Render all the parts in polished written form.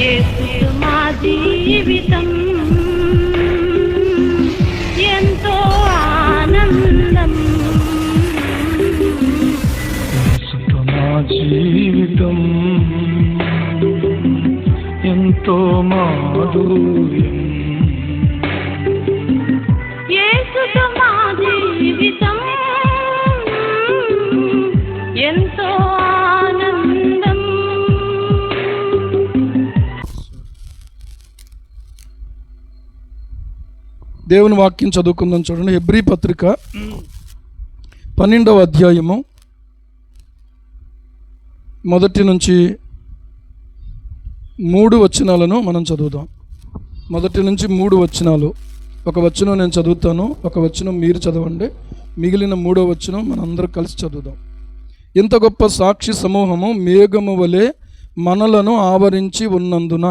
యేసుతో మా జీవితం ఎంతో ఆనందం. యేసుతో మా జీవితం ఎంతో మాధుర్యం. యేసుతో మా జీవితం ఎంతో ఆనందం. దేవుని వాక్యం చదువుకుందాం. చూడండి, హెబ్రీ పత్రిక 12వ అధ్యాయము 1 నుంచి 3 వచనాలను మనం చదువుదాం. 1 నుంచి 3 వచనాలు. ఒక వచనం నేను చదువుతాను, ఒక వచనం మీరు చదవండి. మిగిలిన 3వ వచనం మనందరం కలిసి చదువుదాం. ఇంత గొప్ప సాక్షి సమూహము మేఘము వలె మనలను ఆవరించి ఉన్నందున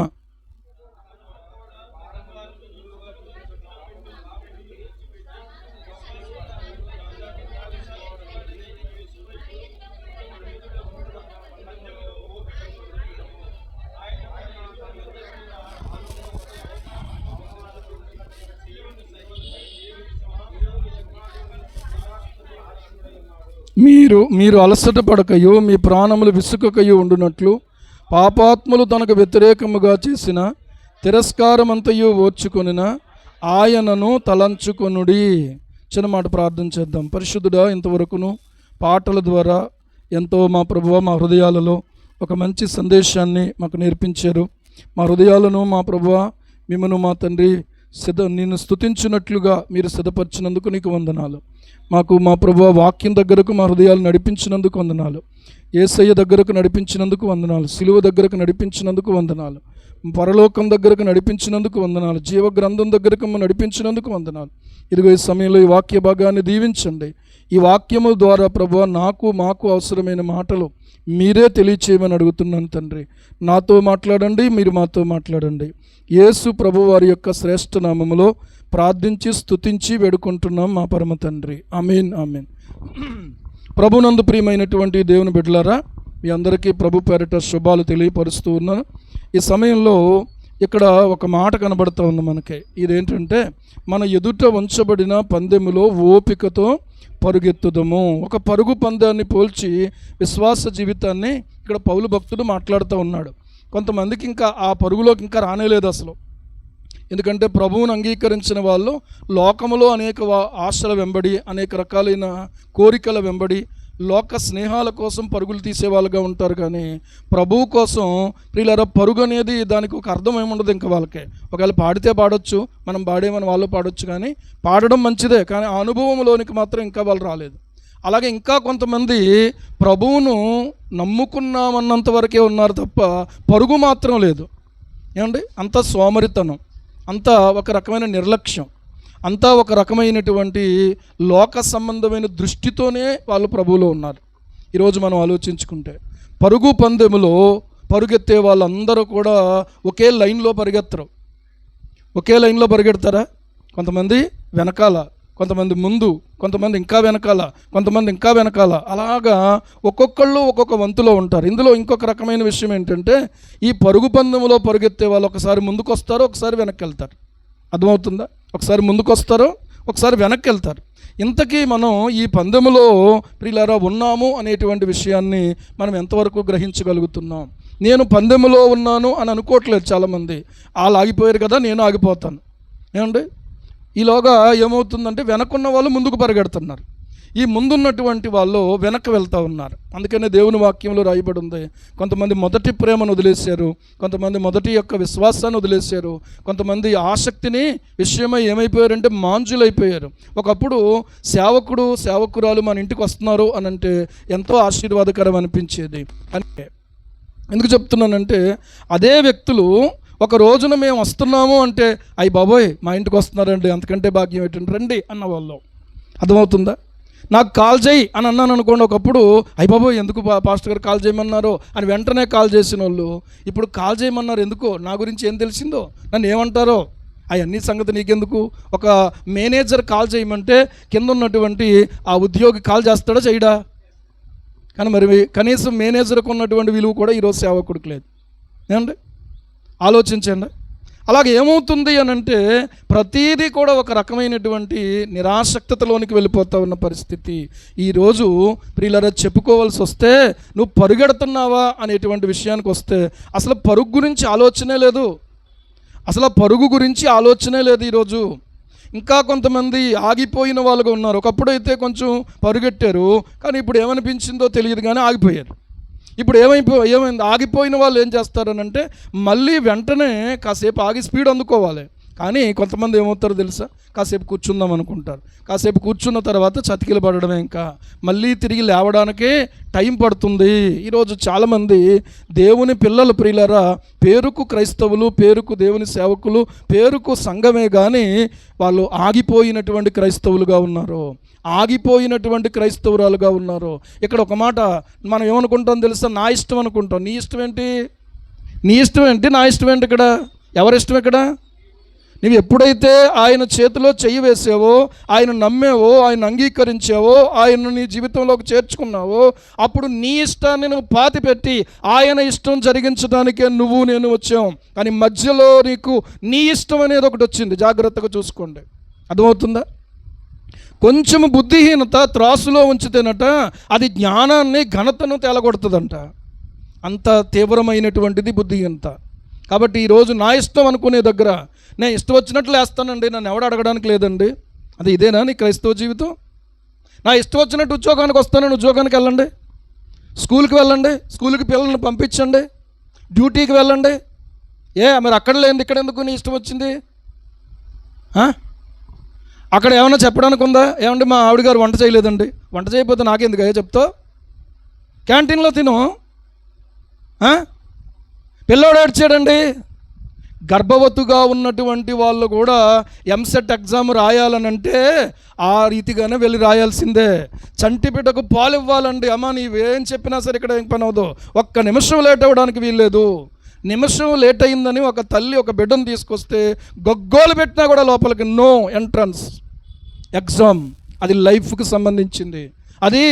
మీరు అలసట పడకయో మీ ప్రాణములు విసుకకయో ఉండునట్లు పాపాత్ములు తనకు వ్యతిరేకముగా చేసిన తిరస్కారమంతయు ఓర్చుకొనిన ఆయనను తలంచుకొనుడి. చిన్న మాట ప్రార్థన చేద్దాం. పరిశుద్ధుడా, ఇంతవరకును పాటల ద్వారా ఎంతో మా ప్రభువా మా హృదయాలలో ఒక మంచి సందేశాన్ని మాకు నేర్పించారు. మా హృదయాలను మా ప్రభువా మిమ్మను మా తండ్రి నిన్ను స్తుతించినట్లుగా మీరు సిద్ధపరిచినందుకు నీకు వందనాలు. మాకు మా ప్రభువా వాక్యం దగ్గరకు మా హృదయాలు నడిపించినందుకు వందనాలు. యేసయ్య దగ్గరకు నడిపించినందుకు వందనాలు. సిలువ దగ్గరకు నడిపించినందుకు వందనాలు. పరలోకం దగ్గరకు నడిపించినందుకు వందనాలు. జీవ గ్రంథం దగ్గరకు నడిపించినందుకు వందనాలు. ఇదిగో ఈ సమయంలో ఈ వాక్య భాగాన్ని దీవించండి. ఈ వాక్యము ద్వారా ప్రభువా మాకు అవసరమైన మాటలు మీరే తెలియచేయమని అడుగుతున్నాను తండ్రి. నాతో మాట్లాడండి, మీరు మాతో మాట్లాడండి. యేసు ప్రభు వారి యొక్క శ్రేష్ఠ నామములో ప్రార్థించి స్తుతించి వేడుకుంటున్నాం మా పరమ తండ్రి. ఆమేన్, ఆమేన్. ప్రభునందు ప్రియమైనటువంటి దేవుని బిడ్డలారా, మీ అందరికీ ప్రభు పేరిట శుభాలు తెలియపరుస్తూ ఉన్నాను. ఈ సమయంలో ఇక్కడ ఒక మాట కనబడుతూ ఉంది మనకి. ఇదేంటంటే, మన ఎదుట ఉంచబడిన పందెములో ఓపికతో పరుగెత్తుదము. ఒక పరుగు పందాన్ని పోల్చి విశ్వాస జీవితాన్ని ఇక్కడ పౌలు భక్తుడు మాట్లాడుతూ ఉన్నాడు. కొంతమందికి ఇంకా ఆ పరుగులోకి ఇంకా రానేలేదు అసలు. ఎందుకంటే ప్రభువును అంగీకరించిన వాళ్ళు లోకములో అనేక ఆశల వెంబడి, అనేక రకాలైన కోరికల వెంబడి, లోక స్నేహాల కోసం పరుగులు తీసేవాళ్ళుగా ఉంటారు. కానీ ప్రభువు కోసం ప్రియులారా పరుగు అనేది దానికి ఒక అర్థం ఏముండదు ఇంకా వాళ్ళకి. ఒకవేళ పాడితే పాడొచ్చు, మనం పాడేమని వాళ్ళు పాడొచ్చు, కానీ పాడడం మంచిదే, కానీ ఆ అనుభవంలోనికి మాత్రం ఇంకా వాళ్ళు రాలేదు. అలాగే ఇంకా కొంతమంది ప్రభువును నమ్ముకున్నామన్నంత వరకే ఉన్నారు తప్ప పరుగు మాత్రం లేదు. ఏమండి, అంతా సోమరితనం, అంతా ఒక రకమైన నిర్లక్ష్యం, అంతా ఒక రకమైనటువంటి లోక సంబంధమైన దృష్టితోనే వాళ్ళు ప్రభువులో ఉన్నారు. ఈరోజు మనం ఆలోచించుకుంటే పరుగు పందెములో పరుగెత్తే వాళ్ళందరూ కూడా ఒకే లైన్లో పరిగెత్తరు. ఒకే లైన్లో పరిగెడతారా? కొంతమంది వెనకాల, కొంతమంది ముందు, కొంతమంది ఇంకా వెనకాల, కొంతమంది ఇంకా వెనకాల, అలాగా ఒక్కొక్కళ్ళు ఒక్కొక్క వంతులో ఉంటారు. ఇందులో ఇంకొక రకమైన విషయం ఏంటంటే, ఈ పరుగు పందెములో పరుగెత్తే వాళ్ళు ఒకసారి ముందుకు వస్తారు, ఒకసారి వెనక్కి వెళ్తారు. అర్థమవుతుందా? ఒకసారి ముందుకు వస్తారు, ఒకసారి వెనక్కి వెళ్తారు. ఇంతకీ మనం ఈ పందెములో ప్రియులారా ఉన్నాము అనేటువంటి విషయాన్ని మనం ఎంతవరకు గ్రహించగలుగుతున్నాం? నేను పందెములో ఉన్నాను అని అనుకోవట్లేదు చాలామంది. వాళ్ళు ఆగిపోయారు కదా, నేను ఆగిపోతాను. ఏమండి, ఈలోగా ఏమవుతుందంటే వెనక్కున్న వాళ్ళు ముందుకు పరిగెడుతున్నారు, ఈ ముందున్నటువంటి వాళ్ళు వెనక్కి వెళ్తూ ఉన్నారు. అందుకనే దేవుని వాక్యంలో రాయబడి ఉంది, కొంతమంది మొదటి ప్రేమను వదిలేశారు, కొంతమంది మొదటి యొక్క విశ్వాసాన్ని వదిలేశారు, కొంతమంది ఆసక్తిని విషయమై ఏమైపోయారంటే మాంజులైపోయారు. ఒకప్పుడు సేవకురాలు మన ఇంటికి వస్తున్నారు అని అంటే ఎంతో ఆశీర్వాదకరం అనిపించేది. అంటే ఎందుకు చెప్తున్నానంటే, అదే వ్యక్తులు ఒక రోజున మేము వస్తున్నాము అంటే, అయ్యి బాబోయ్ మా ఇంటికి వస్తున్నారండి, అంతకంటే భాగ్యం ఏంటంటే రండి అన్నవాళ్ళు. అర్థమవుతుందా? నాకు కాల్ చేయి అని అన్నాను అనుకోండి, ఒకప్పుడు అయ్యి బాబోయ్ ఎందుకు పాస్టర్ గారు కాల్ చేయమన్నారు అని వెంటనే కాల్ చేసిన వాళ్ళు ఇప్పుడు కాల్ చేయమన్నారు ఎందుకో, నా గురించి ఏం తెలిసిందో, నన్ను ఏమంటారో, అవన్నీ సంగతి నీకెందుకు. ఒక మేనేజర్ కాల్ చేయమంటే కింద ఉన్నటువంటి ఆ ఉద్యోగి కాల్ చేస్తాడా చేయడా? కానీ మరి కనీసం మేనేజర్కు ఉన్నటువంటి విలువ కూడా ఈరోజు సేవకుడికి లేదు. ఏమండి, ఆలోచించండి. అలాగే ఏమవుతుంది అని అంటే ప్రతీదీ కూడా ఒక రకమైనటువంటి నిరాసక్తతలోనికి వెళ్ళిపోతూ ఉన్న పరిస్థితి. ఈరోజు ప్రియులారా చెప్పుకోవాల్సి వస్తే నువ్వు పరుగెడుతున్నావా అనేటువంటి విషయానికి వస్తే అసలు పరుగు గురించి ఆలోచనే లేదు. అసలు పరుగు గురించి ఆలోచనే లేదు ఈరోజు. ఇంకా కొంతమంది ఆగిపోయిన వాళ్ళుగా ఉన్నారు. ఒకప్పుడైతే కొంచెం పరుగెట్టారు, కానీ ఇప్పుడు ఏమనిపించిందో తెలియదు కానీ ఆగిపోయారు. ఇప్పుడు ఏమైంది, ఆగిపోయిన వాళ్ళు ఏం చేస్తారనంటే మళ్ళీ వెంటనే కాసేపు ఆగి స్పీడ్ అందుకోవాలి. కానీ కొంతమంది ఏమవుతారో తెలుసా, కాసేపు కూర్చుందాం అనుకుంటారు. కాసేపు కూర్చున్న తర్వాత చతికిల పడడమే, ఇంకా మళ్ళీ తిరిగి లేవడానికే టైం పడుతుంది. ఈరోజు చాలామంది దేవుని పిల్లలు ప్రియులారా పేరుకు క్రైస్తవులు, పేరుకు దేవుని సేవకులు, పేరుకు సంఘమే కానీ వాళ్ళు ఆగిపోయినటువంటి క్రైస్తవులుగా ఉన్నారు, ఆగిపోయినటువంటి క్రైస్తవురాలుగా ఉన్నారు. ఇక్కడ ఒక మాట మనం ఏమనుకుంటాం తెలుసా, నా ఇష్టం అనుకుంటాం. నీ ఇష్టం ఏంటి, నీ ఇష్టం ఏంటి, నా ఇష్టం ఏంటి? ఇక్కడ ఎవరి ఇష్టం? ఇక్కడ నువ్వు ఎప్పుడైతే ఆయన చేతిలో చెయ్యి వేసావో, ఆయన నమ్మేవో, ఆయన అంగీకరించావో, ఆయన నీ జీవితంలోకి చేర్చుకున్నావో, అప్పుడు నీ ఇష్టాన్ని నువ్వు పాతి పెట్టి ఆయన ఇష్టం జరిగించడానికే నువ్వు నేను వచ్చాం. కానీ మధ్యలో నీకు నీ ఇష్టం అనేది ఒకటి వచ్చింది. జాగ్రత్తగా చూసుకోండి, అర్థమవుతుందా? కొంచెం బుద్ధిహీనత త్రాసులో ఉంచితేనట అది జ్ఞానాన్ని ఘనతను తేలగొడుతుందంట. అంత తీవ్రమైనటువంటిది బుద్ధిహీనత. కాబట్టి ఈరోజు నా ఇష్టం అనుకునే దగ్గర నేను ఇష్టం వచ్చినట్లు వేస్తానండి, నన్ను ఎవడు అడగడానికి లేదండి. అది ఇదేనా నీ క్రైస్తవ జీవితం? నా ఇష్టం వచ్చినట్టు ఉద్యోగానికి వస్తానని ఉద్యోగానికి వెళ్ళండి, స్కూల్కి వెళ్ళండి, స్కూల్కి పిల్లల్ని పంపించండి, డ్యూటీకి వెళ్ళండి. మరి అక్కడ లేనిది ఇక్కడ ఎందుకు నీ ఇష్టం వచ్చింది? అక్కడ ఏమన్నా చెప్పడానికి ఉందా? ఏమంటే మా ఆవిడ గారు వంట చేయలేదండి, వంట చేయకపోతే నాకెందుకు చెప్తావు? క్యాంటీన్లో తిను. పిల్లోడు ఏడ్చాడండి. గర్భవతుగా ఉన్నటువంటి వాళ్ళు కూడా ఎంసెట్ ఎగ్జామ్ రాయాలనంటే ఆ రీతిగానే వెళ్ళి రాయాల్సిందే. చంటి బిడ్డకు పాలు ఇవ్వాలండి, అమ్మ నీవేం చెప్పినా సరే ఇక్కడ ఏం పని అవదు, ఒక్క నిమిషం లేట్ అవ్వడానికి వీల్లేదు. నిమిషం లేట్ అయిందని ఒక తల్లి ఒక బిడ్డను తీసుకొస్తే గొగ్గోలు పెట్టినా కూడా లోపలికి నో ఎంట్రన్స్ ఎగ్జామ్. అది లైఫ్కి సంబంధించింది, అది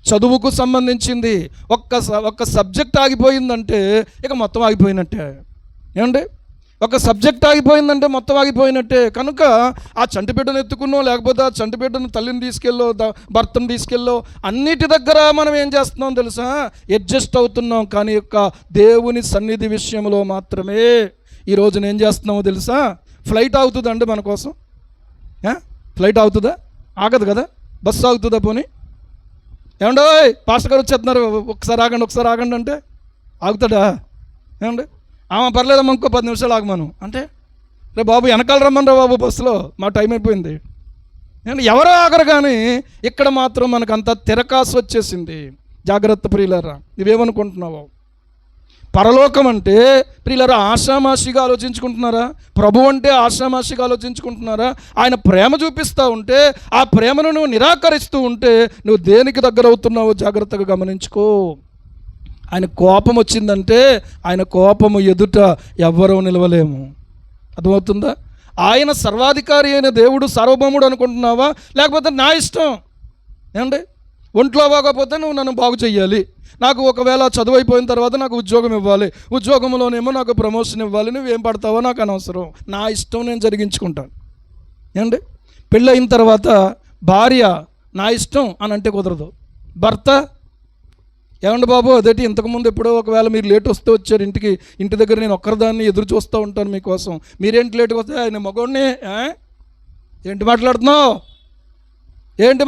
చదువుకు సంబంధించింది. ఒక్క సబ్జెక్ట్ ఆగిపోయిందంటే ఇక మొత్తం ఆగిపోయినట్టే. ఏమండి, ఒక సబ్జెక్ట్ ఆగిపోయిందంటే మొత్తం ఆగిపోయినట్టే. కనుక ఆ చంటిబిడ్డను ఎత్తుకున్నో, లేకపోతే ఆ చంటిబిడ్డను తల్లిని తీసుకెళ్ళో, భర్తను తీసుకెళ్ళో, అన్నిటి దగ్గర మనం ఏం చేస్తున్నాం తెలుసా, అడ్జస్ట్ అవుతున్నాం. కానీ యొక్క దేవుని సన్నిధి విషయంలో మాత్రమే ఈరోజు ఏం చేస్తున్నామో తెలుసా, ఫ్లైట్ అవుతుందండి మన కోసం. ఫ్లైట్ అవుతుందా? ఆగదు కదా. బస్సు ఆగుతుందా? పోనీ ఏమండో పాస్టర్ గారు వచ్చేస్తున్నారు, ఒకసారి ఆగండి అంటే ఆగుతాడా? ఏమండి, పర్లేదమ్మా ఇంకో 10 నిమిషాలు ఆగమను అంటే, రే బాబు వెనకాల రమ్మని బాబు, బస్సులో మా టైం అయిపోయింది. ఎవరో ఆగరు. కానీ ఇక్కడ మాత్రం మనకు అంత తిరకాసు వచ్చేసింది. జాగ్రత్త ప్రియులారా, నువ్వేమనుకుంటున్నావు? పరలోకం అంటే ప్రియులారా ఆషామాషిగా ఆలోచించుకుంటున్నారా? ప్రభు అంటే ఆషామాషిగా ఆలోచించుకుంటున్నారా? ఆయన ప్రేమ చూపిస్తూ ఉంటే ఆ ప్రేమను నువ్వు నిరాకరిస్తూ ఉంటే నువ్వు దేనికి దగ్గర అవుతున్నావో జాగ్రత్తగా గమనించుకో. ఆయన కోపం వచ్చిందంటే ఆయన కోపము ఎదుట ఎవ్వరూ నిలవలేము. అర్థమవుతుందా? ఆయన సర్వాధికారి అయిన దేవుడు సార్వభౌముడు అనుకుంటున్నావా, లేకపోతే నా ఇష్టం? ఏమండి, ఒంట్లో బాగోకపోతే నువ్వు నన్ను బాగు చెయ్యాలి, నాకు ఒకవేళ చదువు అయిపోయిన తర్వాత నాకు ఉద్యోగం ఇవ్వాలి, ఉద్యోగంలోనేమో నాకు ప్రమోషన్ ఇవ్వాలి, నువ్వేం పడతావో నాకు అనవసరం, నా ఇష్టం నేను జరిగించుకుంటాను. ఏమండి, పెళ్ళి అయిన తర్వాత భార్య నా ఇష్టం అని అంటే కుదరదు. భర్త ఏమండి బాబు అదేంటి ఇంతకుముందు ఎప్పుడో ఒకవేళ మీరు లేట్ వస్తే వచ్చారు ఇంటి దగ్గర నేను ఒక్కరిదాన్ని ఎదురు చూస్తూ ఉంటాను మీకోసం, మీరేంటి లేట్కి వస్తే ఆయన మగోడిని ఏంటి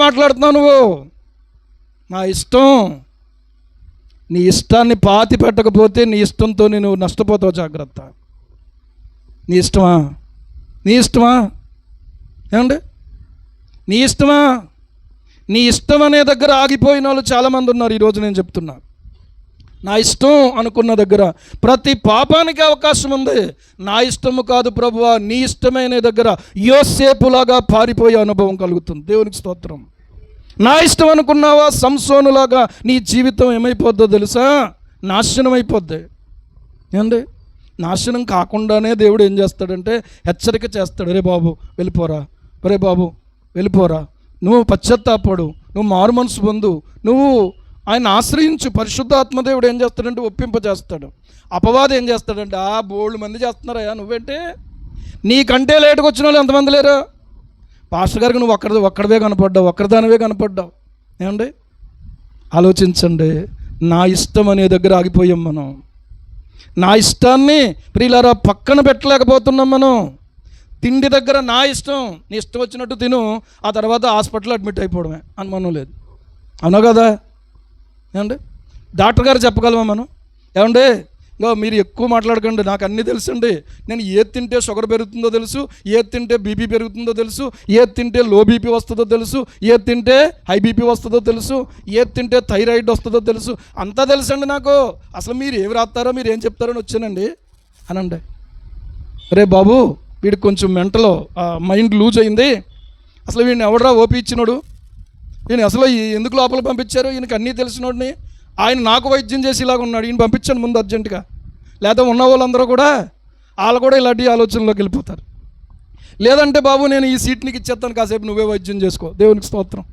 మాట్లాడుతున్నావు నువ్వు? నా ఇష్టం. నీ ఇష్టాన్ని పాతి పెట్టకపోతే నీ ఇష్టంతో నువ్వు నష్టపోతావు. జాగ్రత్త. నీ ఇష్టమా ఏమండి, నీ ఇష్టమా? నీ ఇష్టం అనే దగ్గర ఆగిపోయిన వాళ్ళు చాలామంది ఉన్నారు. ఈరోజు నేను చెప్తున్నా, నా ఇష్టం అనుకున్న దగ్గర ప్రతి పాపానికి అవకాశం ఉంది. నా ఇష్టము కాదు ప్రభువా నీ ఇష్టమైన దగ్గర యోసేపులాగా పారిపోయే అనుభవం కలుగుతుంది. దేవునికి స్తోత్రం. నా ఇష్టం అనుకున్నావా, సంసోనులాగా నీ జీవితం ఏమైపోద్దో తెలుసా, నాశనం అయిపోద్ది. ఏమండి, నాశనం కాకుండానే దేవుడు ఏం చేస్తాడంటే హెచ్చరిక చేస్తాడు. రే బాబు వెళ్ళిపోరా, నువ్వు పశ్చాత్తాపడు, నువ్వు మారు మనసు పొందు, నువ్వు ఆయన ఆశ్రయించు. పరిశుద్ధాత్మదేవుడు ఏం చేస్తాడంటే ఒప్పింపజేస్తాడు. అపవాదం ఏం చేస్తాడంటే బోల్డ్ మంది చేస్తున్నారయ్యా, నువ్వేంటే నీకంటే లేటుకు వచ్చిన వాళ్ళు ఎంతమంది లేరు? పాస్టర్ గారికి నువ్వు ఒక్కడవే కనపడ్డావు, ఒక్కరిదానివే కనపడ్డావు. ఏమండి ఆలోచించండి. నా ఇష్టం అనే దగ్గర ఆగిపోయాం మనం. నా ఇష్టాన్ని ప్రియులారా పక్కన పెట్టలేకపోతున్నాం మనం. తిండి దగ్గర నా ఇష్టం, నీ ఇష్టం వచ్చినట్టు తిను, ఆ తర్వాత హాస్పిటల్లో అడ్మిట్ అయిపోవడమే, అనుమానం లేదు. అవునా కదా? ఏమండి డాక్టర్ గారు చెప్పగలమా మనం? ఏమండి ఇంకో మీరు ఎక్కువ మాట్లాడకండి, నాకు అన్నీ తెలుసండి. నేను ఏది తింటే షుగర్ పెరుగుతుందో తెలుసు, ఏది తింటే బీపీ పెరుగుతుందో తెలుసు, ఏది తింటే లో బీపీ వస్తుందో తెలుసు, ఏది తింటే హై బీపీ వస్తుందో తెలుసు, ఏది తింటే థైరాయిడ్ వస్తుందో తెలుసు, అంతా తెలుసండి నాకు. అసలు మీరు ఏమి రాస్తారో, మీరు ఏం చెప్తారో అని వచ్చానండి అనండి. రే బాబు, వీడికి కొంచెం మెంటలో మైండ్ లూజ్ అయింది, అసలు వీడిని ఎవడరా ఓపీ ఇచ్చినాడు, ఈయన అసలు ఎందుకు లోపల పంపించారు, ఈయనకి అన్నీ తెలిసినోడిని, ఆయన నాకు వైద్యం చేసేలాగా ఉన్నాడు, ఈయన పంపించాను ముందు అర్జెంటుగా. లేదా ఉన్న వాళ్ళందరూ కూడా వాళ్ళు కూడా ఇలాంటి ఆలోచనలోకి వెళ్ళిపోతారు. లేదంటే బాబు నేను ఈ సీట్ నీకు ఇచ్చేస్తాను, కాసేపు నువ్వే వైద్యం చేసుకో. దేవునికి స్తోత్రం,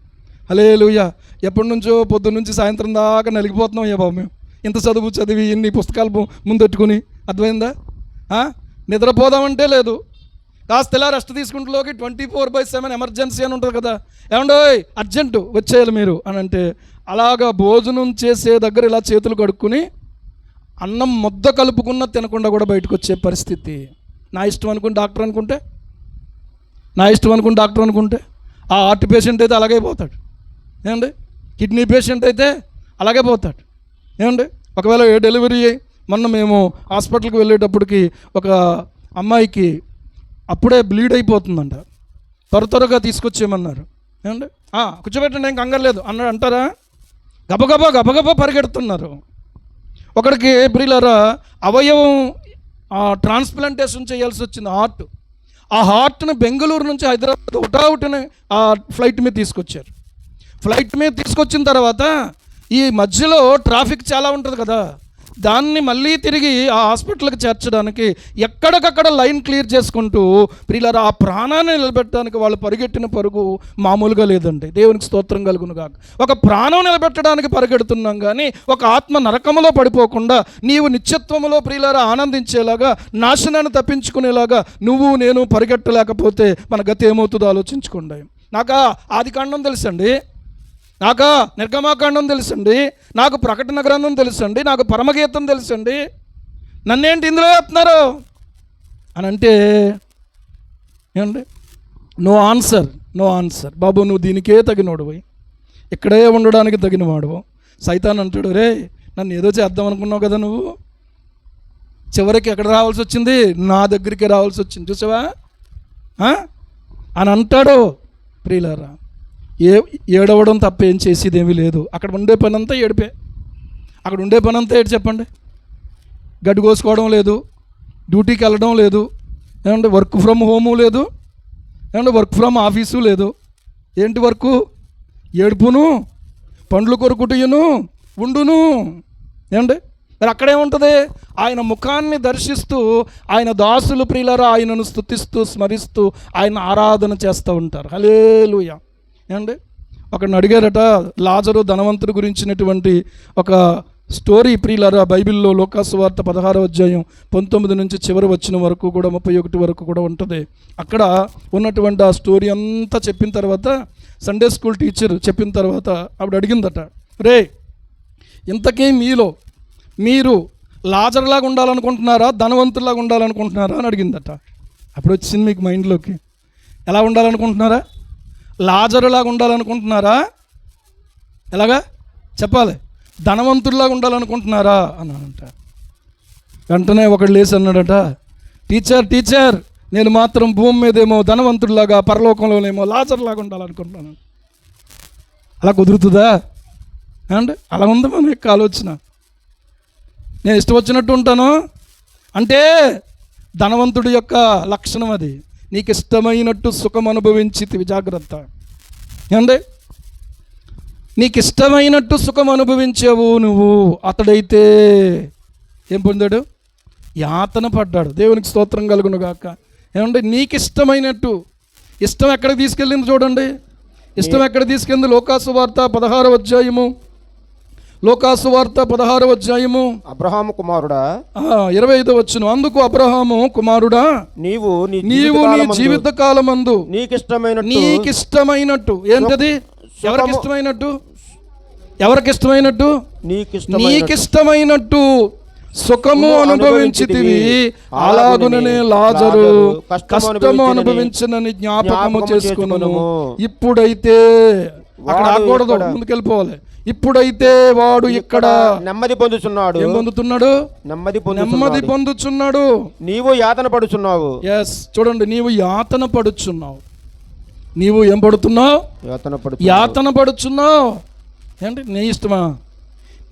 హల్లెలూయా. ఎప్పటి నుంచో పొద్దున్న నుంచి సాయంత్రం దాకా నలిగిపోతున్నాం అయ్యా బాబు మేము, ఇంత చదివి ఇన్ని పుస్తకాలు ముందెట్టుకుని. అర్థమైందా? నిద్రపోదామంటే లేదు, కాస్త ఇలా రెస్ట్ తీసుకుంటలోకి 24/7 ఎమర్జెన్సీ అని ఉంటుంది కదా, ఏమండోయ్ అర్జెంటు వచ్చేయాలి మీరు అని అంటే, అలాగా భోజనం చేసే దగ్గర ఇలా చేతులు కడుక్కుని అన్నం ముద్ద కలుపుకున్న తినకుండా కూడా బయటకు వచ్చే పరిస్థితి. నా ఇష్టం అనుకుని డాక్టర్ అనుకుంటే, ఆ హార్ట్ పేషెంట్ అయితే అలాగే పోతాడు. ఏమండి కిడ్నీ పేషెంట్ అయితే అలాగే పోతాడు. ఏమండి ఒకవేళ డెలివరీ మొన్న మేము హాస్పిటల్కి వెళ్ళేటప్పటికి ఒక అమ్మాయికి అప్పుడే బ్లీడ్ అయిపోతుందంట, త్వరగా తీసుకొచ్చేయమన్నారు. ఏమండి కూర్చోబెట్టండి, ఏం కంగారు లేదు అన్నాడు అంటారా? గబగబా పరిగెడుతున్నారు. ఒకడికి ప్రియులారా అవయవం ట్రాన్స్ప్లాంటేషన్ చేయాల్సి వచ్చింది, హార్ట్. ఆ హార్ట్ని బెంగళూరు నుంచి హైదరాబాద్ ఒకటావుటిని ఆ ఫ్లైట్ మీద తీసుకొచ్చారు. ఫ్లైట్ మీద తీసుకొచ్చిన తర్వాత ఈ మధ్యలో ట్రాఫిక్ చాలా ఉంటుంది కదా, దాన్ని మళ్ళీ తిరిగి ఆ హాస్పిటల్కి చేర్చడానికి ఎక్కడికక్కడ లైన్ క్లియర్ చేసుకుంటూ ప్రియులారా ఆ ప్రాణాన్ని నిలబెట్టడానికి వాళ్ళు పరిగెట్టిన పరుగు మామూలుగా లేదండి. దేవునికి స్తోత్రం కలుగును గాక. ఒక ప్రాణం నిలబెట్టడానికి పరిగెడుతున్నాం, కానీ ఒక ఆత్మ నరకములో పడిపోకుండా నీవు నిత్యత్వములో ప్రియులారా ఆనందించేలాగా, నాశనాన్ని తప్పించుకునేలాగా నువ్వు నేను పరిగెట్టలేకపోతే మన గతి ఏమవుతుందో ఆలోచించుకోండి. నాకు ఆదికాండం తెలుసండి, నాకు నిర్గమాకాండం తెలుసండి, నాకు ప్రకటన గ్రంథం తెలుసండి, నాకు పరమగీతం తెలుసండి, నన్నేంటి ఇందులో చెప్తున్నారు అని అంటే ఏమండి నో ఆన్సర్ బాబు, నువ్వు దీనికే తగినోడువై, ఇక్కడే ఉండడానికి తగిన వాడువు. సైతాన్ అంటాడు, రే నన్ను ఏదో చేద్దాం అనుకున్నావు కదా, నువ్వు చివరికి ఎక్కడ రావాల్సి వచ్చింది, నా దగ్గరికి రావాల్సి వచ్చింది, చూసావా అని అంటాడు. ప్రియులారా ఏడవడం తప్ప ఏం చేసేదేమీ లేదు. అక్కడ ఉండే పని అంతా ఏడిపే. అక్కడ ఉండే పని అంతా ఏడు చెప్పండి. గడ్డి కోసుకోవడం లేదు, డ్యూటీకి వెళ్ళడం లేదు, ఏమంటే వర్క్ ఫ్రమ్ హోము లేదు, ఏమంటే వర్క్ ఫ్రమ్ ఆఫీసు లేదు. ఏంటి వర్కు? ఏడుపును, పండ్లు కొరుకుటయును ఉండును. ఏమండి మరి అక్కడేముంటుంది? ఆయన ముఖాన్ని దర్శిస్తూ ఆయన దాసులు ప్రియులారా ఆయనను స్తుతిస్తూ స్మరిస్తూ ఆయన ఆరాధన చేస్తూ ఉంటారు. హల్లెలూయా. ఏమండి ఒకడిని అడిగారట, లాజరు ధనవంతుడి గురించినటువంటి ఒక స్టోరీ ప్రియులారా బైబిల్లో లోకాసు వార్త 16వ అధ్యాయం 19 నుంచి చివరి వచ్చిన వరకు కూడా 31 వరకు కూడా ఉంటుంది. అక్కడ ఉన్నటువంటి ఆ స్టోరీ అంతా చెప్పిన తర్వాత సండే స్కూల్ టీచర్ చెప్పిన తర్వాత ఆవిడ అడిగిందట, రే ఇంతకీ మీరు లాజర్లాగా ఉండాలనుకుంటున్నారా, ధనవంతులాగా ఉండాలనుకుంటున్నారా అని అడిగిందట. అప్పుడు వచ్చింది మీకు మైండ్లోకి, ఎలా ఉండాలనుకుంటున్నారా? లాజరులాగా ఉండాలనుకుంటున్నారా? ఎలాగా చెప్పాలి? ధనవంతుడిలాగా ఉండాలనుకుంటున్నారా అన్నాడంట. వెంటనే ఒకడు లేచి అన్నాడట, టీచర్ నేను మాత్రం భూమి మీదేమో ధనవంతుడిలాగా, పరలోకంలోనేమో లాజర్లాగా ఉండాలనుకుంటున్నాను. అలా కుదురుతుందా అండి? అలా ఉంది మన యొక్క ఆలోచన. నేను ఇష్టం వచ్చినట్టు ఉంటాను అంటే ధనవంతుడి యొక్క లక్షణం అది. నీకు ఇష్టమైనట్టు సుఖం అనుభవించితివి, జాగ్రత్త. ఏమండి నీకు ఇష్టమైనట్టు సుఖం అనుభవించావు నువ్వు, అతడైతే ఏం పొందాడు? యాతన పడ్డాడు. దేవునికి స్తోత్రం కలుగును గాక. ఏమండి నీకు ఇష్టమైనట్టు, ఇష్టం ఎక్కడికి తీసుకెళ్ళింది చూడండి, ఇష్టం ఎక్కడ తీసుకెళ్ళింది? లోకాసు వార్త 16వ అధ్యాయము లోకాసు వార్త 16వ అధ్యాయము అబ్రహాము కుమారుడా 25వ వచనం. అందుకు అబ్రహాము, కుమారుడా, నీవు నీ జీవిత కాలమందు నీకిష్టమైనట్టు ఏంటది? ఎవరికి ఇష్టమైనట్టు? నీకిష్టమైనట్టు సుఖము అనుభవించితివి, అలాగుననే లాజరు కష్టము అనుభవించనని జ్ఞాపకము చేసుకున్నాను. ఇప్పుడైతే అక్కడ ఆగకూడదు, ముందుకెళ్ళిపోవాలి. ఇప్పుడైతే వాడు ఇక్కడ నెమ్మది పొందుచున్నాడు. ఏం పొందుతున్నాడు? నెమ్మది పొందుచున్నాడు. నీవు యాతన పడుచున్నావు. ఎస్, చూడండి, నీవు యాతన పడుచున్నావు. నీవు ఏం పడుతున్నావు? యాతన పడుచున్నావు. ఏంటి? నీ ఇష్టమా?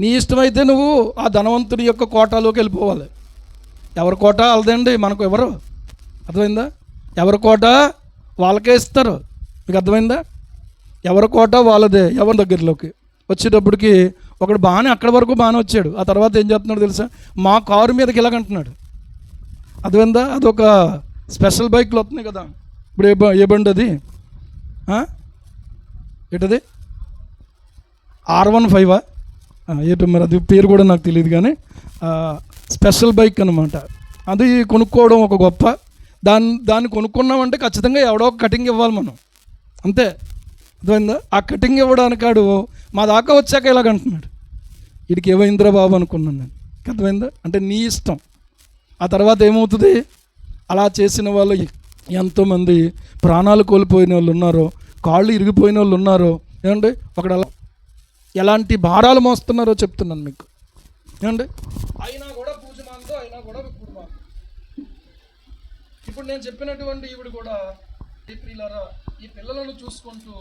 నీ ఇష్టమైతే నువ్వు ఆ ధనవంతుడి యొక్క కోటాలోకి వెళ్ళిపోవాలి. ఎవరి కోట వాళ్ళదండి, మనకు ఎవరు? అర్థమైందా? ఎవరి కోట వాళ్ళకే ఇస్తారు. మీకు అర్థమైందా? ఎవరి కోట వాళ్ళదే. ఎవరి దగ్గరలోకి వచ్చేటప్పటికి ఒకడు అక్కడి వరకు బాగానే వచ్చాడు. ఆ తర్వాత ఏం చేస్తున్నాడు తెలుసా? మా కారు మీదకి ఇలాగంటున్నాడు. అర్థమైందా? అదొక స్పెషల్ బైక్లు వస్తున్నాయి కదా ఇప్పుడు. ఏ బండి అది? ఏంటది? R15 ఏటో మరి అది పేరు కూడా నాకు తెలియదు, కానీ స్పెషల్ బైక్ అనమాట. అది కొనుక్కోవడం ఒక గొప్ప. దాన్ని కొనుక్కున్నామంటే ఖచ్చితంగా ఎవడో ఒక కటింగ్ ఇవ్వాలి మనం, అంతే. అర్థమైందా? ఆ కటింగ్ ఇవ్వడానికాడు మా దాకా వచ్చాక ఇలాగంటున్నాడు. వీడికి ఏమైందిరా బాబు అనుకున్నాను నేను. అర్థమైందా? అంటే నీ ఇష్టం. ఆ తర్వాత ఏమవుతుంది? అలా చేసిన వాళ్ళు ఎంతోమంది ప్రాణాలు కోల్పోయిన వాళ్ళు ఉన్నారు, కాళ్ళు ఇరిగిపోయిన వాళ్ళు ఉన్నారు. ఏమండి? ఒకడు అలా ఎలాంటి భారాలు మోస్తున్నారో చెప్తున్నాను మీకు. ఏమండి? అయినా కూడా పూజ మాందో, అయినా కూడా ఇప్పుడు మాందో. ఇప్పుడు నేను చెప్పినటువంటి ఈవిడ కూడా ఈ పిల్లలను చూసుకుంటూ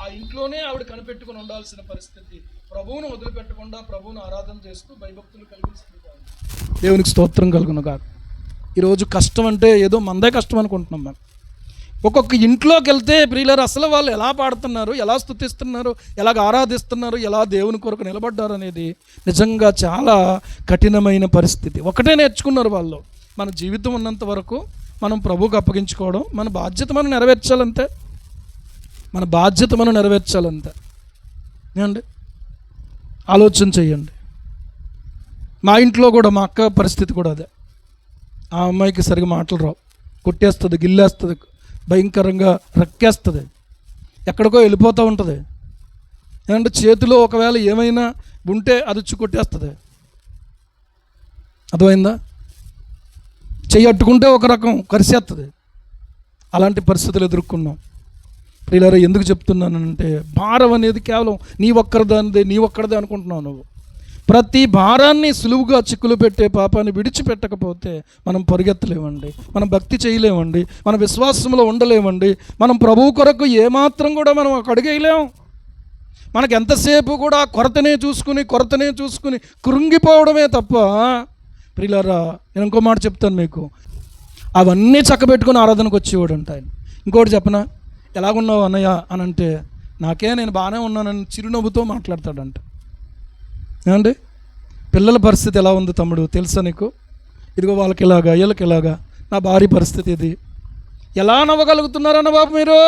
ఆ ఇంట్లోనే ఆవిడ కనిపెట్టుకుని ఉండాల్సిన పరిస్థితి. ప్రభువును వదిలిపెట్టకుండా ప్రభువును ఆరాధన చేస్తూ భయభక్తులు కలిగిస్తుంటారు. దేవునికి స్తోత్రం కలుగును గాక. ఈరోజు కష్టం అంటే ఏదో మందే కష్టం అనుకుంటున్నాం మనం. ఒక్కొక్క ఇంట్లోకి వెళ్తే ప్రియులారా, అసలు వాళ్ళు ఎలా పాడుతున్నారు, ఎలా స్తుతిస్తున్నారు, ఎలాగ ఆరాధిస్తున్నారు, ఎలా దేవుని కొరకు నిలబడ్డారు అనేది నిజంగా చాలా కఠినమైన పరిస్థితి. ఒకటే నేర్చుకున్నారు వాళ్ళు. మన జీవితం ఉన్నంత వరకు మనం ప్రభువుకు అప్పగించుకోవడం, మన బాధ్యత మనం నెరవేర్చాలంతే. మన బాధ్యత మనం నెరవేర్చాలంతే. ఏమండి? ఆలోచన చెయ్యండి. మా ఇంట్లో కూడా మా అక్క పరిస్థితి కూడా అదే. ఆ అమ్మాయికి సరిగా మాటలు రావు, కొట్టేస్తుంది, గిల్లేస్తుంది, భయంకరంగా రక్కేస్తుంది, ఎక్కడికో వెళ్ళిపోతూ ఉంటుంది. ఏమంటే చేతిలో ఒకవేళ ఏమైనా ఉంటే అది వచ్చి కొట్టేస్తుంది. అర్థమైందా? చెయ్యి అట్టుకుంటే ఒక రకం కరిసేస్తుంది. అలాంటి పరిస్థితులు ఎదుర్కొన్నాం. ప్రియులారా, ఎందుకు చెప్తున్నానంటే భారం అనేది కేవలం నీ ఒక్కరిదే అనుకుంటున్నావు నువ్వు. ప్రతి భారాన్ని సులువుగా చిక్కులు పెట్టే పాపాన్ని విడిచిపెట్టకపోతే మనం పరిగెత్తలేమండి, మనం భక్తి చేయలేమండి, మన విశ్వాసంలో ఉండలేమండి, మనం ప్రభువు కొరకు ఏమాత్రం కూడా మనం అడుగేయలేం. మనకు ఎంతసేపు కూడా కొరతనే చూసుకుని కృంగిపోవడమే తప్ప. ప్రియులారా, నేను ఇంకో మాట చెప్తాను మీకు. అవన్నీ చక్కబెట్టుకుని ఆరాధనకు వచ్చేవాడు అంట ఆయన. ఇంకోటి చెప్పనా? ఎలాగున్నావు అన్నయ్య అని అంటే, నేను బాగానే ఉన్నానని చిరునవ్వుతో మాట్లాడతాడంట. ఏమండి? పిల్లల పరిస్థితి ఎలా ఉంది తమ్ముడు తెలుసా నీకు? ఇదిగో వాళ్ళకి ఇలాగా, వీళ్ళకి ఇలాగా, నా భార్య పరిస్థితి ఇది. ఎలా నవ్వగలుగుతున్నారన్న బాబు మీరు?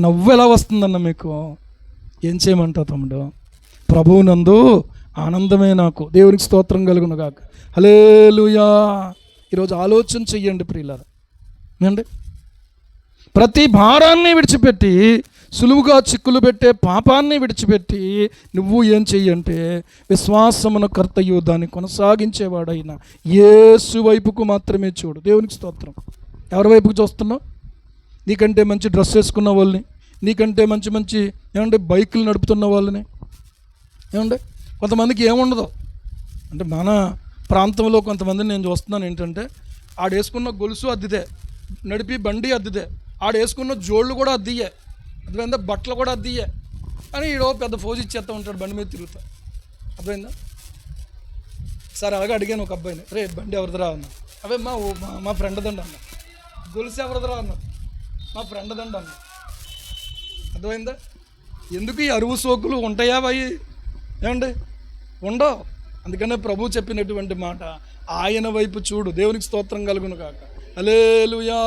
నవ్వు ఎలా వస్తుందన్న మీకు? ఏం చేయమంటావు తమ్ముడు? ప్రభువునందు ఆనందమే నాకు. దేవునికి స్తోత్రం కలుగును గాక. హల్లెలూయా. ఈరోజు ఆలోచన చెయ్యండి ప్రియులారా. ఏమండి? ప్రతి భారాన్ని విడిచిపెట్టి, సులువుగా చిక్కులు పెట్టే పాపాన్ని విడిచిపెట్టి నువ్వు ఏం చెయ్యంటే విశ్వాసమున కర్తయు దాన్ని కొనసాగించేవాడైనా యేసు వైపుకు మాత్రమే చూడు. దేవునికి స్తోత్రం. ఎవరి వైపుకు చూస్తున్నావు? నీకంటే మంచి డ్రెస్ వేసుకున్న వాళ్ళని, నీకంటే మంచి ఏమంటే బైకులు నడుపుతున్న వాళ్ళని. ఏమంటే కొంతమందికి ఏముండదు అంటే, మన ప్రాంతంలో కొంతమందిని నేను చూస్తున్నాను ఏంటంటే, ఆడేసుకున్న గొలుసు అద్దిదే, నడిపి బండి అద్దిదే, ఆడేసుకున్న జోళ్ళు కూడా అద్దియే, అర్థమైందా? బట్టలు కూడా అద్దియే అని ఈడో పెద్ద ఫోజు ఇచ్చేస్తూ ఉంటాడు బండి మీద తిరుగుతా. అర్థమైందా? సరే అలాగే అడిగాను ఒక అబ్బాయిని, రే బండి ఎవరిదిరా అన్నా. అవే మా ఫ్రెండ్ దండి అన్న. గొలుసు ఎవరిదిరా అన్న. మా ఫ్రెండ్ దండి అన్న. అర్థమైందా? ఎందుకు ఈ అరువు సోకులు ఉంటాయా అవి? ఏమండి? ఉండవు. అందుకనే ప్రభు చెప్పినటువంటి మాట, ఆయన వైపు చూడు. దేవునికి స్తోత్రం కలుగును కాక. హల్లెలూయా,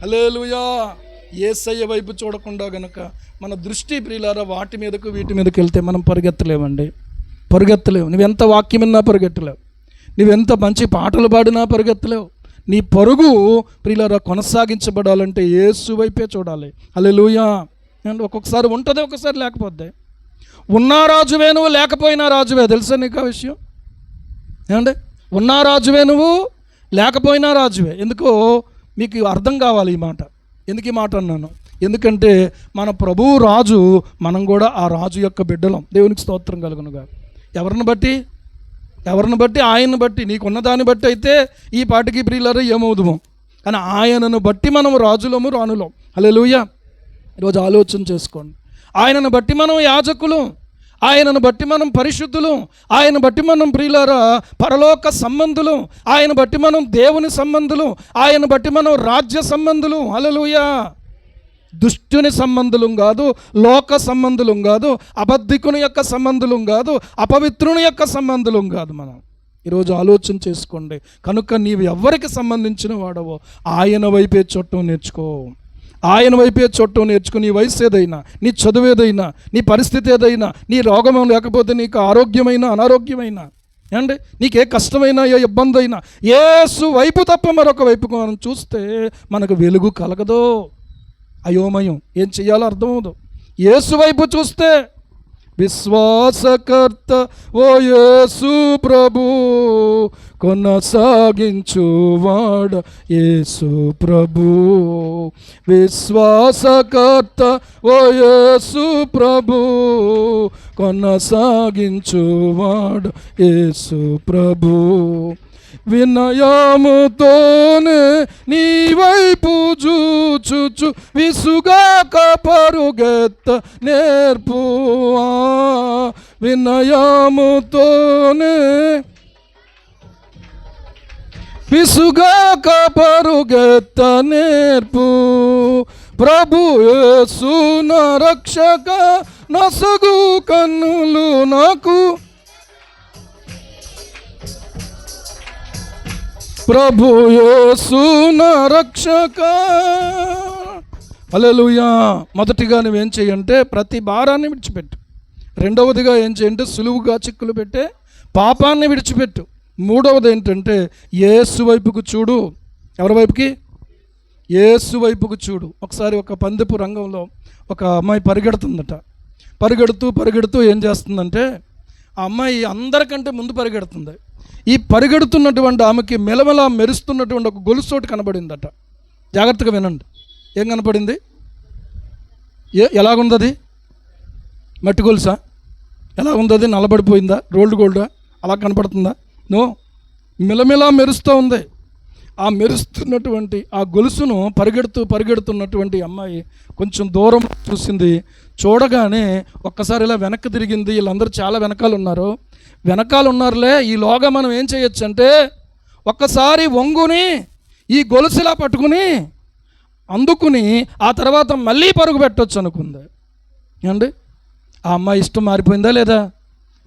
హల్లెలూయా. యేసయ్య వైపు చూడకుండా గనుక మన దృష్టి ప్రియులారా వాటి మీదకు వీటి మీదకి వెళ్తే మనం పరిగెత్తలేమండి, పరిగెత్తలేవు. నువ్వెంత వాక్యం విన్నా పరిగెత్తలేవు, నువ్వెంత మంచి పాటలు పాడినా పరిగెత్తలేవు. నీ పరుగు ప్రియులారా కొనసాగించబడాలంటే యేసు వైపే చూడాలి. హల్లెలూయా. అండ్ ఒక్కొక్కసారి ఉంటుంది, ఒక్కొక్కసారి లేకపోద్ది. ఉన్నా రాజువే నువ్వు, లేకపోయినా రాజువే. తెలుసా నీకు ఆ విషయం? ఏమండి, ఉన్నా రాజువే నువ్వు, లేకపోయినా రాజువే. ఎందుకో మీకు అర్థం కావాలి ఈ మాట. ఎందుకు ఈ మాట అన్నాను? ఎందుకంటే మన ప్రభువు రాజు, మనం కూడా ఆ రాజు యొక్క బిడ్డలం. దేవునికి స్తోత్రం కలుగునుగా. ఎవరిని బట్టి? ఆయన్ని బట్టి. నీకున్న దాన్ని బట్టి అయితే ఈ పాటికి ప్రియులారా ఏమవుదుమో, కానీ ఆయనను బట్టి మనం రాజులము రాణులం. హల్లెలూయా. ఈరోజు ఆలోచన చేసుకోండి. ఆయనను బట్టి మనం యాజకులు, ఆయనను బట్టి మనం పరిశుద్ధులు, ఆయన బట్టి మనం ప్రియులారా పరలోక సంబంధులు, ఆయన బట్టి మనం దేవుని సంబంధులు, ఆయన బట్టి మనం రాజ్య సంబంధులు. హల్లెలూయా. దుష్టుని సంబంధులం కాదు, లోక సంబంధులం కాదు, అబద్ధికుని యొక్క సంబంధులం కాదు, అపవిత్రుని యొక్క సంబంధులం కాదు. మనం ఈరోజు ఆలోచన చేసుకోండి. కనుక నీవు ఎవరికి సంబంధించిన వాడవో ఆయన వైపే చూడటం నేర్చుకో. ఆయన వైపే చూడటం నేర్చుకుని, నీ వయసు ఏదైనా, నీ చదువు ఏదైనా, నీ పరిస్థితి ఏదైనా, నీ రోగం లేకపోతే నీకు ఆరోగ్యమైన అనారోగ్యమైన, ఏమండి నీకే కష్టమైనా ఏ ఇబ్బంది అయినా యేసు వైపు తప్ప మరొక వైపుకు మనం చూస్తే మనకు వెలుగు కలగదు, అయోమయం. ఏం చెయ్యాలో అర్థమవుదు. యేసు వైపు చూస్తే విశ్వాసకర్త ఓ యేసు ప్రభు, కొనసాగించువాడ యేసు ప్రభు. విశ్వాసకర్త ఓ యేసు ప్రభు, కొనసాగించువాడ యేసు ప్రభు. వినయముతోనే నీ వైపు చూచుచు విసుగాక పరుగెత్త నేర్పు. వినయముతోనే విసుగాక పరుగెత్త నేర్పు. ప్రభు యేసు నా రక్షక, నసగు కన్నులు నాకు. ప్రభు యేసు నా రక్షక. హల్లెలూయా. మొదటిగా నువ్వేం చేయంటే ప్రతి భారాన్ని విడిచిపెట్టు. రెండవదిగా ఏం చేయంటే సులువుగా చిక్కులు పెట్టే పాపాన్ని విడిచిపెట్టు. మూడవది ఏంటంటే యేసు వైపుకు చూడు. ఎవరి వైపుకి? యేసు వైపుకు చూడు. ఒకసారి ఒక పందెపు రంగంలో ఒక అమ్మాయి పరిగెడుతుందట. పరిగెడుతూ ఏం చేస్తుందంటే ఆ అమ్మాయి అందరికంటే ముందు పరిగెడుతుంది. ఈ పరిగెడుతున్నటువంటి ఆమెకి మెలమెలా మెరుస్తున్నటువంటి ఒక గొలుసోటి కనబడిందట. జాగ్రత్తగా వినండి. ఏం కనపడింది? ఎలాగుంది అది? మట్టి గొలుసా? ఎలాగుంది అది? నల్లబడిపోయిందా? రోల్డ్ గోల్డా? అలా కనపడుతుందా? నో, మెలమెలా మెరుస్తూ ఉంది. ఆ మెరుస్తున్నటువంటి ఆ గొలుసును పరిగెడుతున్నటువంటి అమ్మాయి కొంచెం దూరం చూసింది. చూడగానే ఒక్కసారి ఇలా వెనక్కి తిరిగింది. వీళ్ళందరూ చాలా వెనకాల ఉన్నారులే. ఈలోగా మనం ఏం చేయొచ్చు అంటే ఒక్కసారి వంగుని ఈ గొలుసులా పట్టుకుని అందుకుని ఆ తర్వాత మళ్ళీ పరుగు పెట్టవచ్చు అనుకుంది. ఏమండి, ఆ అమ్మాయి ఇష్టం మారిపోయిందా లేదా?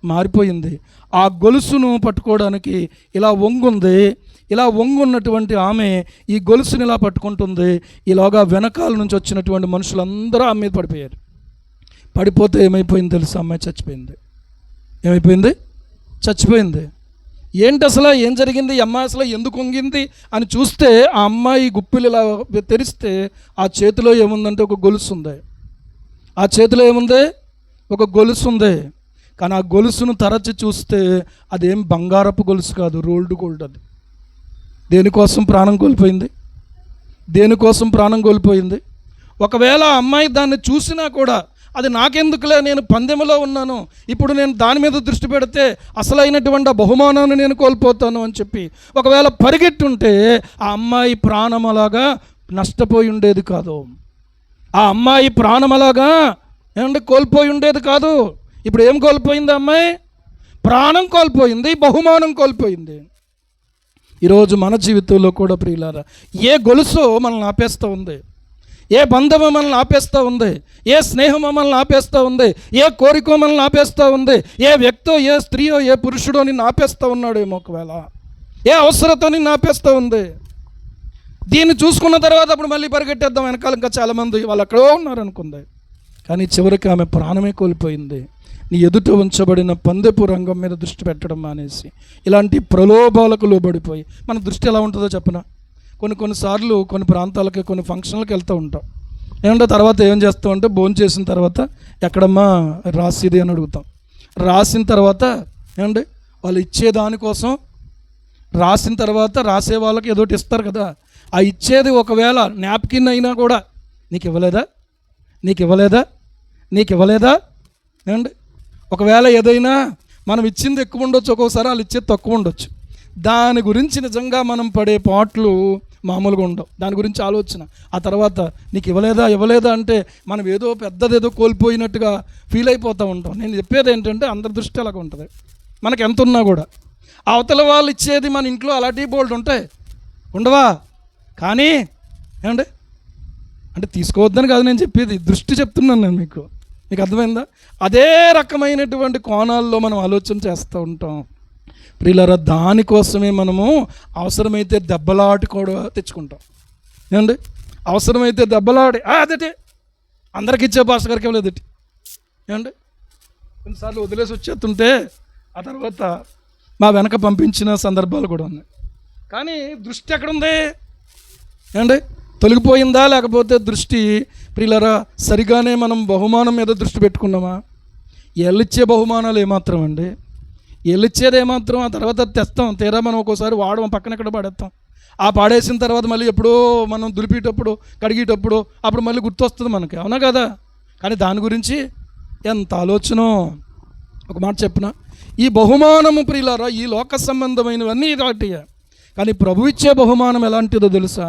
మారిపోయింది. ఆ గొలుసును పట్టుకోవడానికి ఇలా వంగుంది. ఇలా వంగున్నటువంటి ఆమె ఈ గొలుసుని ఇలా పట్టుకుంటుంది. ఈలోగా వెనకాల నుంచి వచ్చినటువంటి మనుషులందరూ ఆమె మీద పడిపోయారు. పడిపోతే ఏమైపోయింది తెలుసా? అమ్మాయి చచ్చిపోయింది. ఏమైపోయింది? చచ్చిపోయింది. ఏంటి అసలు ఏం జరిగింది? ఈ అమ్మాయి అసలు ఎందుకు వంగింది అని చూస్తే ఆ అమ్మాయి గుప్పిలు ఇలా తెరిస్తే ఆ చేతిలో ఏముందంటే ఒక గొలుసు ఉంది. ఆ చేతిలో ఏముంది? ఒక గొలుసు ఉంది. కానీ ఆ గొలుసును తరచి చూస్తే అదేం బంగారపు గొలుసు కాదు, రోల్డ్ గోల్డ్. అది దేనికోసం ప్రాణం కోల్పోయింది? ఒకవేళ ఆ అమ్మాయి దాన్ని చూసినా కూడా అది నాకెందుకులే, నేను పందెంలో ఉన్నాను, ఇప్పుడు నేను దాని మీద దృష్టి పెడితే అసలైనటువంటి బహుమానాన్ని నేను కోల్పోతాను అని చెప్పి ఒకవేళ పరిగెట్టుంటే ఆ అమ్మాయి ప్రాణం అలాగా నష్టపోయి ఉండేది కాదు. ఆ అమ్మాయి ప్రాణం అలాగా ఏమంటే కోల్పోయి ఉండేది కాదు. ఇప్పుడు ఏం కోల్పోయింది? అమ్మాయి ప్రాణం కోల్పోయింది, బహుమానం కోల్పోయింది. ఈరోజు మన జీవితంలో కూడా ప్రియులారా ఏ గొలుసో మనల్ని ఆపేస్తూ ఉంది, ఏ బంధమో మనల్ని ఆపేస్తూ ఉంది, ఏ స్నేహమో మనల్ని ఆపేస్తూ ఉంది, ఏ కోరికో మనల్ని ఆపేస్తూ ఉంది, ఏ వ్యక్తో, ఏ స్త్రీయో, ఏ పురుషుడో నిన్ను ఆపేస్తూ ఉన్నాడేమో, ఒకవేళ ఏ అవసరతో నిన్ను ఆపేస్తూ ఉంది. దీన్ని చూసుకున్న తర్వాత అప్పుడు మళ్ళీ పరిగెట్టేద్దాం వెనకాల, ఇంకా చాలామంది వాళ్ళు ఎక్కడో ఉన్నారు అనుకుంది. కానీ చివరికి ఆమె ప్రాణమే కోల్పోయింది. నీ ఎదుట ఉంచబడిన పందెపు రంగం మీద దృష్టి పెట్టడం మానేసి ఇలాంటి ప్రలోభాలకు లోబడిపోయి, మన దృష్టి ఎలా ఉంటుందో చెప్పనా? కొన్నిసార్లు కొన్ని ప్రాంతాలకి, కొన్ని ఫంక్షన్లకు వెళ్తూ ఉంటాం. ఏమంటే తర్వాత ఏం చేస్తాం అంటే, భోజనం చేసిన తర్వాత ఎక్కడమ్మా రాసిది అని అడుగుతాం. రాసిన తర్వాత ఏమండి వాళ్ళు ఇచ్చే దానికోసం, రాసిన తర్వాత రాసే వాళ్ళకి ఏదోటి ఇస్తారు కదా, ఆ ఇచ్చేది ఒకవేళ నాప్కిన్ అయినా కూడా నీకు ఇవ్వలేదా, నీకు ఇవ్వలేదా, నీకు ఇవ్వలేదా ఏమండి? ఒకవేళ ఏదైనా మనం ఇచ్చింది ఎక్కువ ఉండొచ్చు, ఒక్కోసారి వాళ్ళు ఇచ్చేది తక్కువ ఉండొచ్చు. దాని గురించి నిజంగా మనం పడే పాటలు మామూలుగా ఉండవు. దాని గురించి ఆలోచన. ఆ తర్వాత నీకు ఇవ్వలేదా అంటే మనం ఏదో పెద్దదేదో కోల్పోయినట్టుగా ఫీల్ అయిపోతూ ఉంటాం. నేను చెప్పేది ఏంటంటే, అందరి దృష్టి అలాగ ఉంటుంది. మనకు ఎంత ఉన్నా కూడా అవతల వాళ్ళు ఇచ్చేది మన ఇంట్లో అలాంటి బోల్డ్ ఉంటాయి, ఉండవా? కానీ ఏమండి అంటే తీసుకోవద్దని కాదు నేను చెప్పేది, దృష్టి చెప్తున్నాను నేను మీకు అర్థమైందా? అదే రకమైనటువంటి కోణాల్లో మనం ఆలోచన చేస్తూ ఉంటాం. ప్రియులారా, దానికోసమే మనము అవసరమైతే దెబ్బలాట కూడా తెచ్చుకుంటాం. ఏమండి అవసరమైతే దెబ్బలాడి అదటి అందరికి ఇచ్చే భాష గారికి ఇవ్వలేదటి ఏమండి. కొన్నిసార్లు వదిలేసి వచ్చేస్తుంటే ఆ తర్వాత మా వెనక పంపించిన సందర్భాలు కూడా ఉన్నాయి. కానీ దృష్టి ఎక్కడుంది ఏమండి? తొలగిపోయిందా? లేకపోతే దృష్టి ప్రియులారా సరిగానే మనం బహుమానం మీద దృష్టి పెట్టుకున్నామా? ఎల్లిచ్చే బహుమానాలు ఏమాత్రం అండి, ఎల్లిచ్చేది ఏమాత్రం. ఆ తర్వాత తెస్తాం, తీరా మనం ఒక్కోసారి వాడడం, పక్కన ఎక్కడ పడేస్తాం. ఆ పాడేసిన తర్వాత మళ్ళీ ఎప్పుడో మనం దులిపేటప్పుడు, కడిగేటప్పుడు అప్పుడు మళ్ళీ గుర్తొస్తుంది మనకి, అవునా కదా? కానీ దాని గురించి ఎంత ఆలోచన. ఒక మాట చెప్పిన, ఈ బహుమానము ప్రియులారా ఈ లోక సంబంధమైనవన్నీ ఇలాంటివే. కానీ ప్రభు ఇచ్చే బహుమానం ఎలాంటిదో తెలుసా?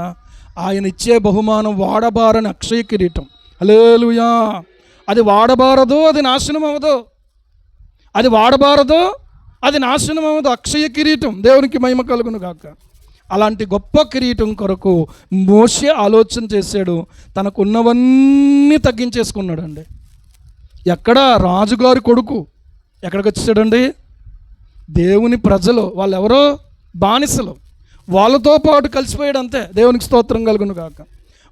ఆయన ఇచ్చే బహుమానం వాడబారని అక్షయ కిరీటం. హల్లెలూయా! అది వాడబారదు, అది నాశనం అవ్వదు. అది వాడబారదు, అది నాశనం అవ్వదు. అక్షయ కిరీటం, దేవునికి మహిమ కలుగును గాక. అలాంటి గొప్ప కిరీటం కొరకు మోషే ఆలోచన చేశాడు. తనకున్నవన్నీ తగ్గించేసుకున్నాడు అండి. ఎక్కడ రాజుగారి కొడుకు ఎక్కడికి వచ్చాడండి? దేవుని ప్రజలు, వాళ్ళు ఎవరో బానిసలు, వాళ్ళతో పాటు కలిసిపోయాడు అంతే. దేవునికి స్తోత్రం కలుగును కాక.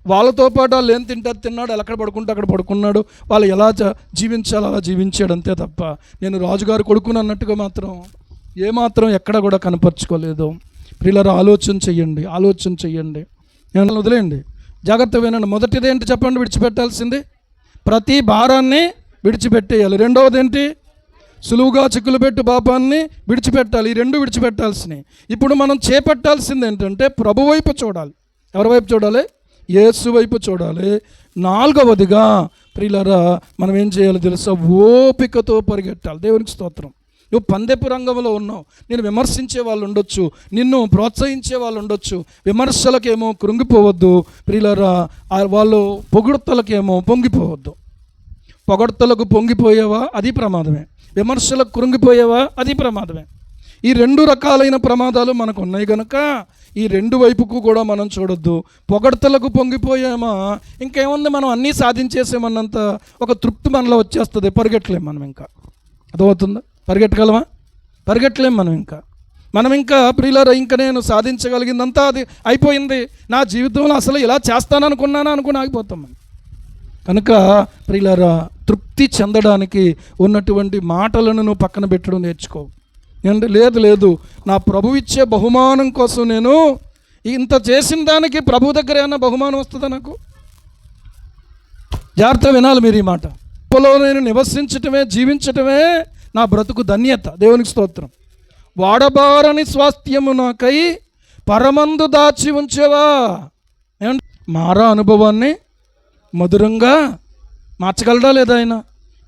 వాళ్ళతో పాటు వాళ్ళు ఏం తింటారు తిన్నాడు, ఎక్కడ పడుకుంటే అక్కడ పడుకున్నాడు, వాళ్ళు ఎలా జీవించాలో అలా జీవించాడు అంతే తప్ప నేను రాజుగారు కొడుకుని అన్నట్టుగా మాత్రం ఏమాత్రం ఎక్కడ కూడా కనపరుచుకోలేదు. ప్రియులారా ఆలోచన చెయ్యండి. నేను వదిలేయండి, జాగ్రత్త వినండి. మొదటిది ఏంటి చెప్పండి? విడిచిపెట్టాల్సింది ప్రతి భారాన్ని విడిచిపెట్టేయాలి. రెండవది ఏంటి? సులువుగా చిక్కులు పెట్టు పాపాన్ని విడిచిపెట్టాలి. ఈ రెండు విడిచిపెట్టాల్సినవి. ఇప్పుడు మనం చేపట్టాల్సింది ఏంటంటే ప్రభు వైపు చూడాలి. ఎవరి వైపు చూడాలి? యేసు వైపు చూడాలి. నాలుగవదిగా ప్రియులారా మనం ఏం చేయాలో తెలుసా? ఓపికతో పరిగెట్టాలి. దేవునికి స్తోత్రం. నువ్వు పందెపు రంగంలో ఉన్నావు. నేను విమర్శించే వాళ్ళు ఉండొచ్చు, నిన్ను ప్రోత్సహించే వాళ్ళు ఉండొచ్చు. విమర్శలకేమో కృంగిపోవద్దు ప్రియులారా, వాళ్ళు పొగుడ్తలకేమో పొంగిపోవద్దు. పొగడ్తలకు పొంగిపోయేవా? అది ప్రమాదమే. విమర్శలకు కృంగిపోయేవా? అది ప్రమాదమే. ఈ రెండు రకాలైన ప్రమాదాలు మనకు ఉన్నాయి కనుక ఈ రెండు వైపుకు కూడా మనం చూడొద్దు. పొగడ్తలకు పొంగిపోయామా, ఇంకేముంది, మనం అన్నీ సాధించేసామన్నంత ఒక తృప్తి మనలో వచ్చేస్తుంది. పరిగెట్టలేం మనం ఇంకా. అర్థమవుతుందా? పరిగెట్టగలమా? పరిగెట్టలేం మనం ఇంకా ప్రియులారా ఇంకా నేను సాధించగలిగిందంతా అది అయిపోయింది, నా జీవితంలో అసలు ఇలా చేస్తాననుకున్నానా అనుకుని ఆగిపోతాం మనం. కనుక ప్రియులారా తృప్తి చెందడానికి ఉన్నటువంటి మాటలను నువ్వు పక్కన పెట్టడం నేర్చుకో. ఏంటి? లేదు నా ప్రభు ఇచ్చే బహుమానం కోసం నేను ఇంత చేసిన దానికి ప్రభు దగ్గర ఏమైనా బహుమానం వస్తుందా నాకు? జాగ్రత్త వినాలి మీరు ఈ మాట. గొప్పలో నేను నివసించటమే, జీవించటమే నా బ్రతుకు ధన్యత. దేవునికి స్తోత్రం. వాడబారని స్వాస్థ్యము నాకై పరమందు దాచి ఉంచేవా. ఏమంటే మారా అనుభవాన్ని మధురంగా మార్చగలడా లేదా ఆయన?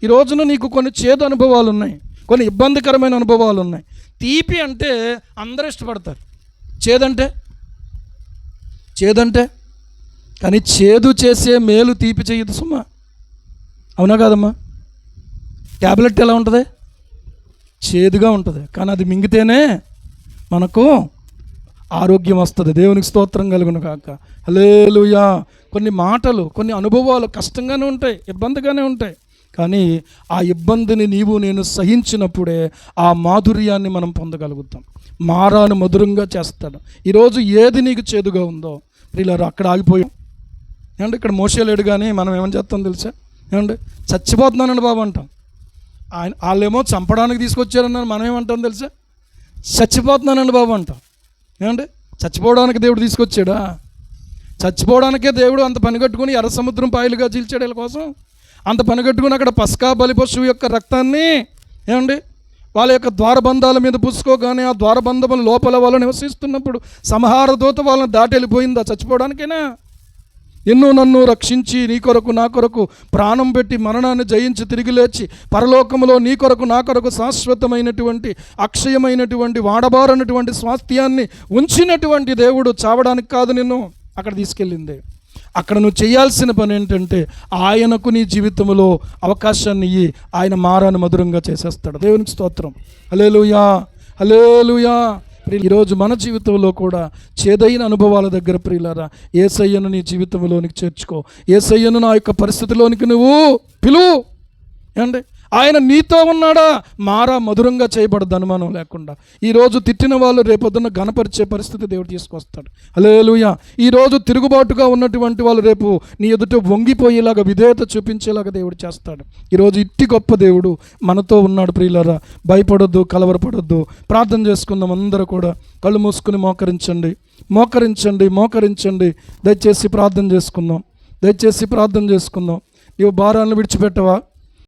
ఈ రోజున నీకు కొన్ని చేదు అనుభవాలు ఉన్నాయి, కొన్ని ఇబ్బందికరమైన అనుభవాలు ఉన్నాయి. తీపి అంటే అందరూ ఇష్టపడతారు, చేదంటే కానీ చేదు చేసే మేలు తీపి చేయదు సుమా. అవునా కాదమ్మా? ట్యాబ్లెట్ ఎలా ఉంటుంది? చేదుగా ఉంటుంది, కానీ అది మింగితేనే మనకు ఆరోగ్యం వస్తుంది. దేవునికి స్తోత్రం కలుగును కాక. హల్లెలూయా. కొన్ని మాటలు, కొన్ని అనుభవాలు కష్టంగానే ఉంటాయి, ఇబ్బందిగానే ఉంటాయి. కానీ ఆ ఇబ్బందిని నీవు నేను సహించినప్పుడే ఆ మాధుర్యాన్ని మనం పొందగలుగుతాం. మారాను మధురంగా చేస్తాడు. ఈరోజు ఏది నీకు చేదుగా ఉందో ప్రియులారా అక్కడ ఆగిపోయాం. ఏమంటే ఇక్కడ మోషే లేడు, కానీ మనం ఏమని చేస్తాం తెలుసా? ఏమంటే చచ్చిపోతున్నానండి బాబు అంటాం. వాళ్ళేమో చంపడానికి తీసుకొచ్చారన్నారు, మనం ఏమంటాం తెలుసా? చచ్చిపోతున్నానండి బాబు అంటాం. ఏమంటే చచ్చిపోవడానికి దేవుడు తీసుకొచ్చాడా? చచ్చిపోవడానికే దేవుడు అంత పని కట్టుకుని ఎర్ర సముద్రం పాయలుగా చీల్చాడు వీళ్ళ కోసం. అంత పని కట్టుకుని అక్కడ పస్కా బలి పశువు యొక్క రక్తాన్ని ఏమండి వాళ్ళ యొక్క ద్వారబంధాల మీద పుసుకోగానే ఆ ద్వారబంధముల లోపల వాళ్ళు నివసిస్తున్నప్పుడు సంహార దూత వాళ్ళని దాటి వెళ్ళిపోయిందా? చచ్చిపోవడానికైనా? ఎన్నో నన్ను రక్షించి నీ కొరకు నా కొరకు ప్రాణం పెట్టి మరణాన్ని జయించి తిరిగి లేచి పరలోకములో నీ కొరకు నా కొరకు శాశ్వతమైనటువంటి అక్షయమైనటువంటి వాడబారనటువంటి స్వాస్థ్యాన్ని ఉంచినటువంటి దేవుడు చావడానికి కాదు నిన్ను అక్కడ తీసుకెళ్ళింది. అక్కడ నువ్వు చేయాల్సిన పని ఏంటంటే ఆయనకు నీ జీవితంలో అవకాశాన్ని ఇయ్యి, ఆయన మారాన్ని మధురంగా చేసేస్తాడు. దేవునికి స్తోత్రం. హల్లెలూయా, హల్లెలూయా. ఈరోజు మన జీవితంలో కూడా చేదైన అనుభవాల దగ్గర ప్రియులారా యేసయ్యను నీ జీవితంలోనికి చేర్చుకో. యేసయ్యను నా యొక్క పరిస్థితిలోనికి నువ్వు పిలువు. ఏమండి ఆయన నీతో ఉన్నాడా? మారా మధురంగా చేయబడదు అనుమానం లేకుండా. ఈరోజు తిట్టిన వాళ్ళు రేపొద్దున ఘనపరిచే పరిస్థితి దేవుడు తీసుకొస్తాడు. హల్లెలూయా. ఈరోజు తిరుగుబాటుగా ఉన్నటువంటి వాళ్ళు రేపు నీ ఎదుట వంగిపోయేలాగా విధేయత చూపించేలాగా దేవుడు చేస్తాడు. ఈరోజు ఇట్టి గొప్ప దేవుడు మనతో ఉన్నాడు ప్రియులారా. భయపడొద్దు, కలవరపడొద్దు. ప్రార్థన చేసుకుందాం. అందరూ కూడా కళ్ళు మూసుకుని మోకరించండి, మోకరించండి, మోకరించండి. దయచేసి ప్రార్థన చేసుకుందాం, దయచేసి ప్రార్థన చేసుకుందాం. నీవు భారాలను విడిచిపెట్టవా?